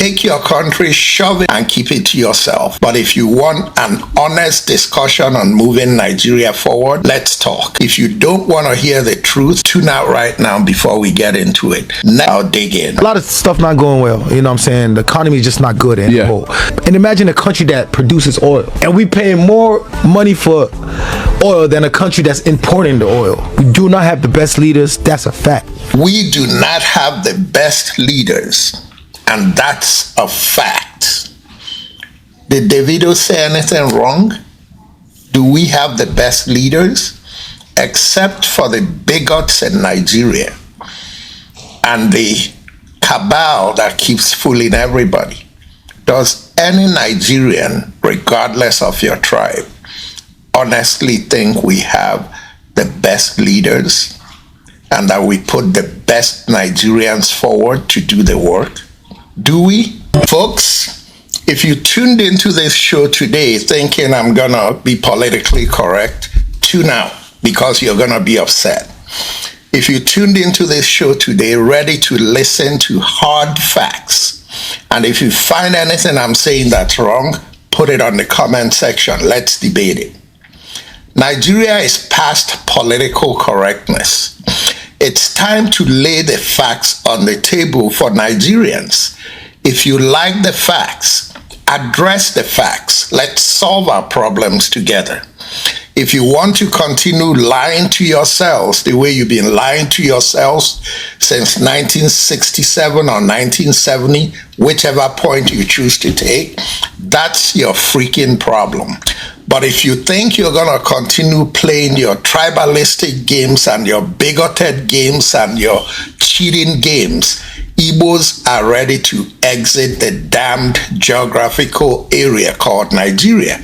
take your country, shove it, and keep it to yourself. But if you want an honest discussion on moving Nigeria forward, let's talk. If you don't want to hear the truth, tune out right now before we get into it. Now I'll dig in. A lot of stuff not going well, you know what I'm saying? The economy is just not good anymore. And imagine a country that produces oil, and we paying more money for oil than a country that's importing the oil. We do not have the best leaders. That's a fact. We do not have the best leaders, and that's a fact. Did Davido say anything wrong? Do we have the best leaders? Except for the bigots in Nigeria and the cabal that keeps fooling everybody. Does any Nigerian, regardless of your tribe, honestly think we have the best leaders and that we put the best Nigerians forward to do the work? Do we? Folks, if you tuned into this show today thinking I'm gonna be politically correct, tune out because you're gonna be upset. If you tuned into this show today ready to listen to hard facts, and if you find anything I'm saying that's wrong, put it on the comment section. Let's debate it. Nigeria is past political correctness. It's time to lay the facts on the table for Nigerians. If you like the facts, address the facts. Let's solve our problems together. If you want to continue lying to yourselves the way you've been lying to yourselves since 1967 or 1970, whichever point you choose to take, that's your freaking problem. But if you think you're going to continue playing your tribalistic games and your bigoted games and your cheating games, Igbos are ready to exit the damned geographical area called Nigeria.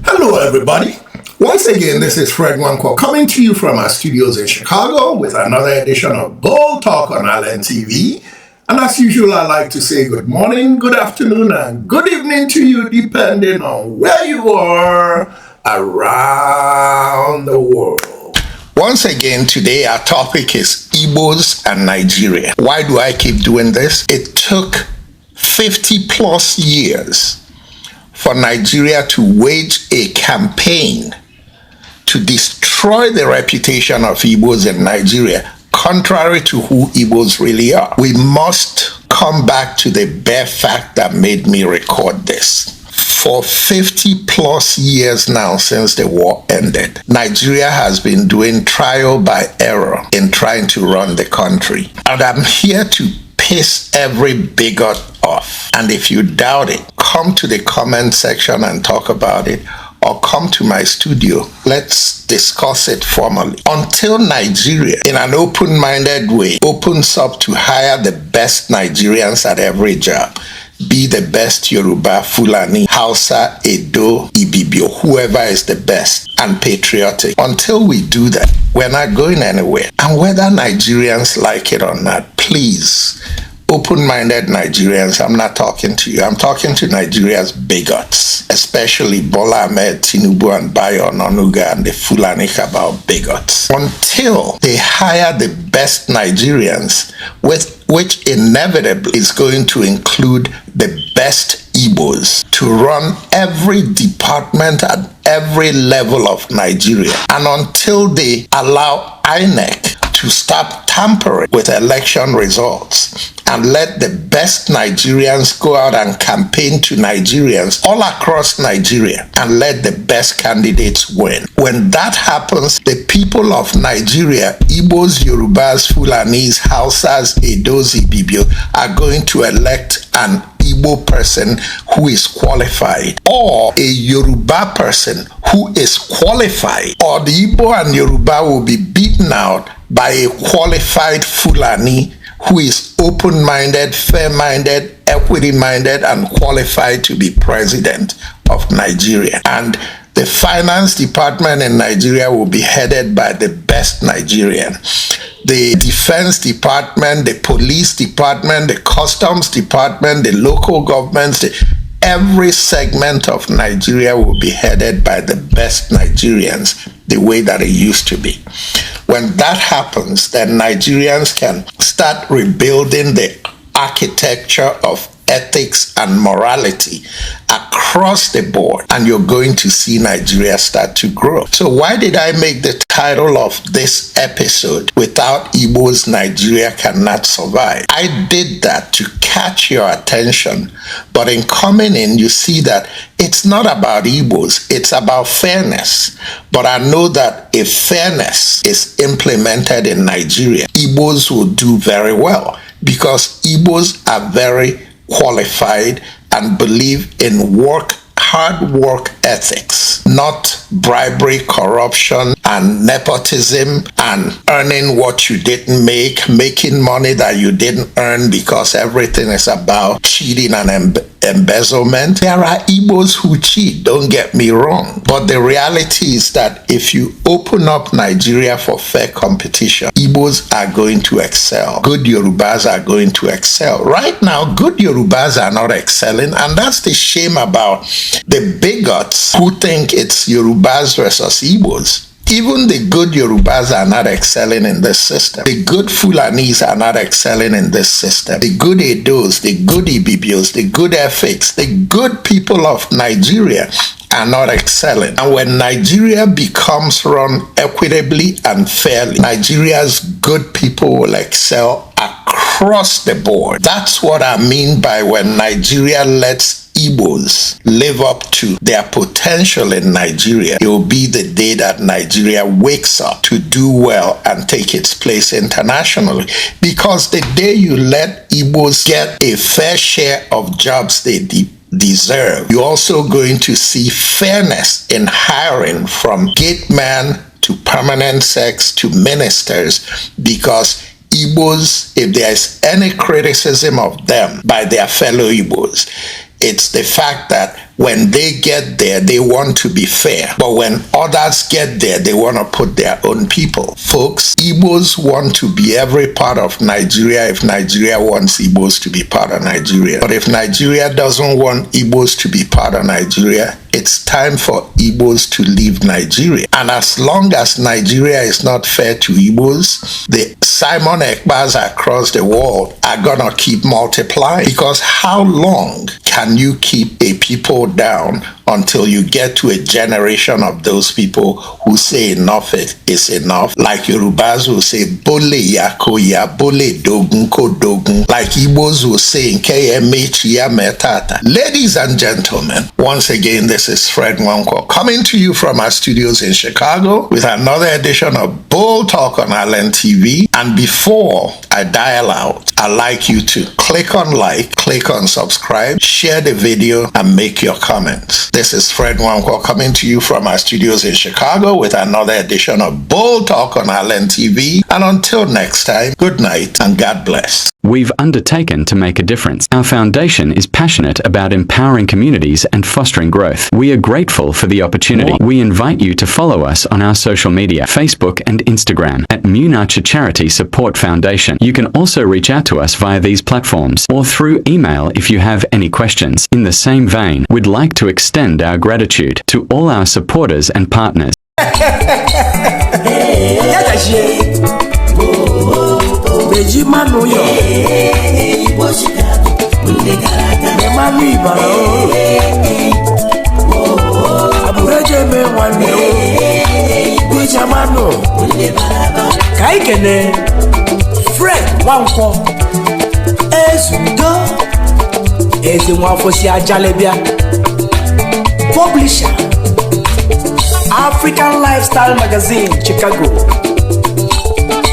Hello, everybody. Once again, this is Fred Wanko coming to you from our studios in Chicago with another edition of Bold Talk on LNTV. And as usual, I like to say good morning, good afternoon, and good evening to you, depending on where you are around the world. Once again, today our topic is Igbos and Nigeria. Why do I keep doing this? It took 50 plus years for Nigeria to wage a campaign to destroy the reputation of Igbos in Nigeria, contrary to who Igbos really are. We must come back to the bare fact that made me record this. For 50 plus years now since the war ended, Nigeria has been doing trial by error in trying to run the country. And I'm here to piss every bigot off. And if you doubt it, come to the comment section and talk about it, or come to my studio. Let's discuss it formally. Until Nigeria, in an open-minded way, opens up to hire the best Nigerians at every job, be the best Yoruba, Fulani, Hausa, Edo, Ibibio, whoever is the best and patriotic. Until we do that, we're not going anywhere. And whether Nigerians like it or not, please, open-minded Nigerians, I'm not talking to you. I'm talking to Nigeria's bigots, especially Bola Ahmed Tinubu and Bayo Onanuga and the Fulani cabal bigots. Until they hire the best Nigerians, which inevitably is going to include the best Igbos, to run every department at every level of Nigeria. And until they allow INEC to stop tampering with election results and let the best Nigerians go out and campaign to Nigerians all across Nigeria and let the best candidates win. When that happens, the people of Nigeria, Igbos, Yorubas, Fulanis, Hausas, Edos, Ibibio, are going to elect an Igbo person who is qualified, or a Yoruba person who is qualified, or the Igbo and Yoruba will be beaten out by a qualified Fulani who is open-minded, fair-minded, equity-minded, and qualified to be president of Nigeria. And the finance department in Nigeria will be headed by the best Nigerian. The defense department, the police department, the customs department, the local governments, every segment of Nigeria will be headed by the best Nigerians, the way that it used to be. When that happens, then Nigerians can start rebuilding the architecture of ethics and morality across the board, and you're going to see Nigeria start to grow. So why did I make the title of this episode, Without Igbos, Nigeria Cannot Survive? I did that to catch your attention, but in coming in, you see that it's not about Igbos, it's about fairness. But I know that if fairness is implemented in Nigeria, Igbos will do very well, because Igbos are very qualified and believe in hard work ethics, not bribery, corruption, and nepotism, and earning what you didn't make, making money that you didn't earn, because everything is about cheating and embezzlement. There are Igbos who cheat, don't get me wrong, but the reality is that if you open up Nigeria for fair competition, Igbos are going to excel. Good Yorubas are going to excel. Right now, good Yorubas are not excelling, and that's the shame about the bigots who think it's Yorubas versus Igbos. Even the good Yorubas are not excelling in this system. The good Fulanis are not excelling in this system. The good Edos, the good Ibibios, the good Efiks, the good people of Nigeria are not excelling. And when Nigeria becomes run equitably and fairly, Nigeria's good people will excel across the board. That's what I mean by when Nigeria lets Igbos live up to their potential in Nigeria. It will be the day that Nigeria wakes up to do well and take its place internationally. Because the day you let Igbos get a fair share of jobs they deserve, you're also going to see fairness in hiring, from gate man to permanent sex to ministers, because Igbos, if there is any criticism of them by their fellow Igbos, it's the fact that when they get there, they want to be fair. But when others get there, they want to put their own people. Folks, Igbos want to be every part of Nigeria if Nigeria wants Igbos to be part of Nigeria. But if Nigeria doesn't want Igbos to be part of Nigeria, it's time for Igbos to leave Nigeria. And as long as Nigeria is not fair to Igbos, the Simon Ekbas across the world are gonna keep multiplying. Because how long can you keep a people down until you get to a generation of those people who say enough is enough? Like Yorubas will say, Bole yako ya, bole dogun ko dogun. Like Igbos will say, Nke emechi ya metata. Ladies and gentlemen, once again, this is Fred Nwankwo coming to you from our studios in Chicago with another edition of Bold Talk on Island TV. And before I dial out, I'd like you to click on like, click on subscribe, share the video, and make your comments. This is Fred Nwankwo coming to you from our studios in Chicago with another edition of Bold Talk on Island TV. And until next time, good night and God bless. We've undertaken to make a difference. Our foundation is passionate about empowering communities and fostering growth. We are grateful for the opportunity. We invite you to follow us on our social media, Facebook and Instagram at Munacha Charity Support Foundation. You can also reach out to us via these platforms or through email if you have any questions. In the same vein, we'd like to extend our gratitude to all our supporters and partners. Kaikene Fred Nwankwo Ezudo Ezi Nwankwo si ajalebia Publisher African Lifestyle Magazine Chicago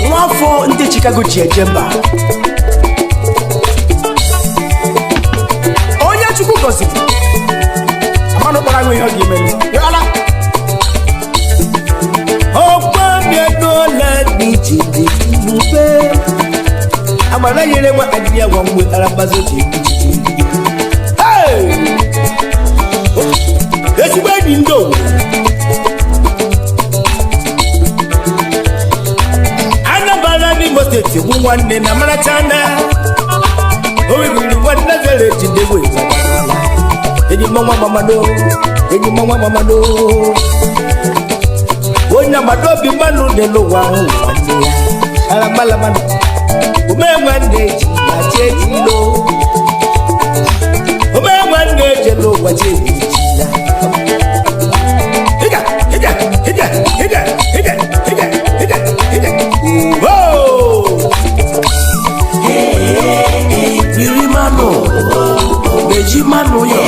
Nwankwo ndị Chicago Jemba Onye Chukwu goziri Amano kpara nwe ihe ọ ga-eme Yola let me jide amana yele wa adiya wa mwe arabazo jide hey esi gbe ni ndo anabala ni mosteti nwanne na marachana o wiri nwanne vele jide we enyi mama do Onya madobi manu de lo wa hu ande ala mala manu o me mwande ji na cheji lo Ome mwange jelo waje bichila. Higa. Whoa! Hey, mano. Beji mano yo.